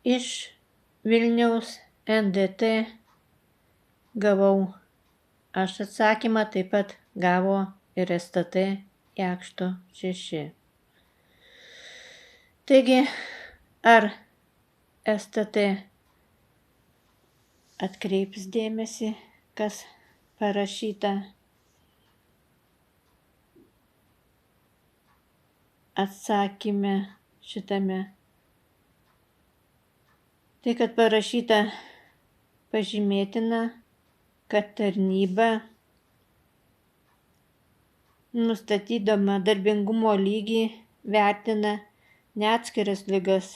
Iš Vilniaus NDT gavau aš atsakymą, taip pat gavo ir STT Jakšto 6. Taigi, ar STT atkreips dėmesį, kas parašyta atsakyme šitame? Tai, kad parašyta pažymėtina, kad tarnyba nustatydama darbingumo lygį vertina ne atskiras ligas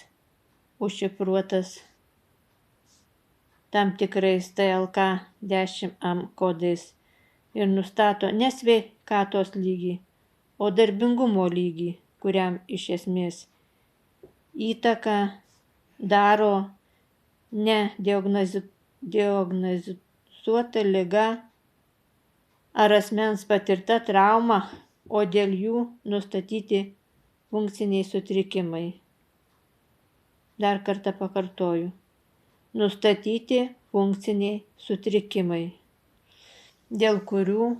užšifruotas tam tikrais TLK 10AM kodais ir nustato ne sveikatos lygį, o darbingumo lygį, kuriam iš esmės įtaką daro ne diagnozuota liga ar asmens patirta trauma, o dėl jų nustatyti funkciniai sutrikimai. Dar kartą pakartoju. Nustatyti funkciniai sutrikimai, dėl kurių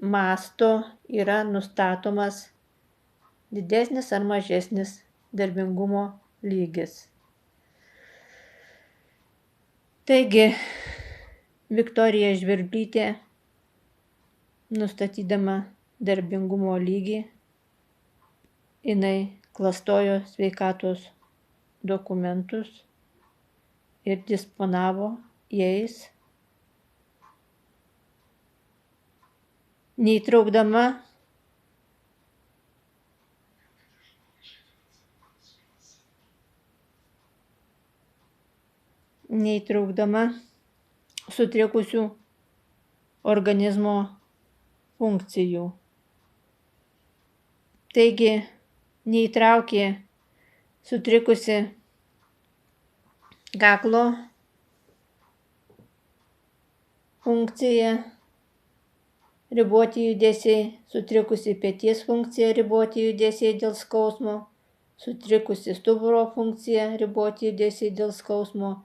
masto yra nustatomas didesnis ar mažesnis darbingumo lygis. Taigi, Viktorija Žvirblytė, nustatydama darbingumo lygį, jinai klastojo sveikatos dokumentus ir disponavo jais, neįtraukdama sutrikusių organizmo funkcijų. Taigi, neįtraukė sutrikusi kaklo funkcija, riboti judesiai, sutrikusi peties funkcija, riboti judesiai dėl skausmo, sutrikusi stuburo funkcija, riboti judesiai dėl skausmo,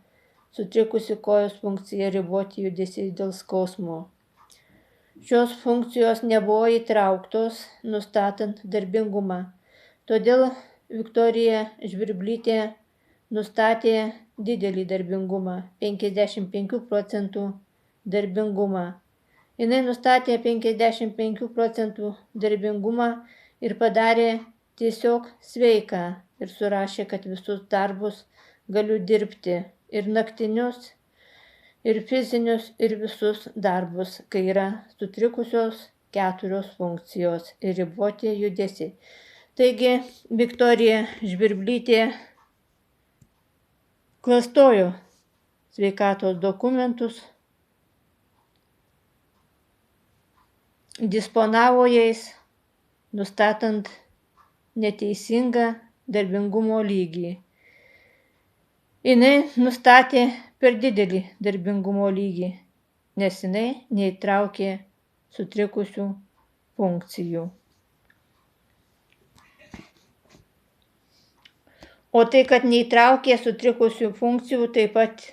sutrikusi kojos funkcija, riboti judesiai dėl skausmo. Šios funkcijos nebuvo įtrauktos, nustatant darbingumą. Todėl Viktorija Žvirblytė nustatė didelį darbingumą, 55 procentų darbingumą. Jinai nustatė 55 procentų darbingumą ir padarė tiesiog sveiką ir surašė, kad visus darbus galiu dirbti, ir naktinius, ir fizinius, ir visus darbus, kai yra sutrikusios 4 funkcijos ir riboti judesiai. Taigi, Viktorija Žvirblytė klastojo sveikatos dokumentus, disponavo jais, nustatant neteisingą darbingumo lygį. Jinai nustatė per didelį darbingumo lygį, nes jinai neįtraukė sutrikusių funkcijų. O tai, kad neįtraukė sutrikusių funkcijų, taip pat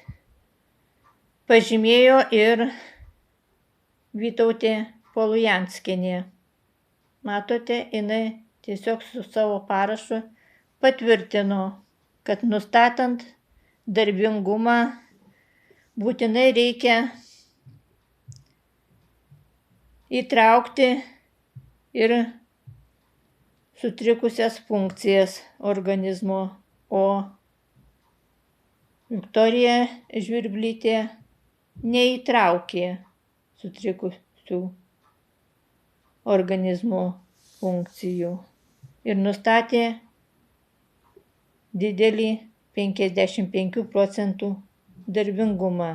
pažymėjo ir Vytautė Polujanskienė. Matote, jinai tiesiog su savo parašu patvirtino, kad nustatant darbingumą būtinai reikia įtraukti ir sutrikusias funkcijas organizmo, o Viktorija Žvirblytė neįtraukė sutrikusių organizmo funkcijų ir nustatė didelį 55 procentų darbingumą.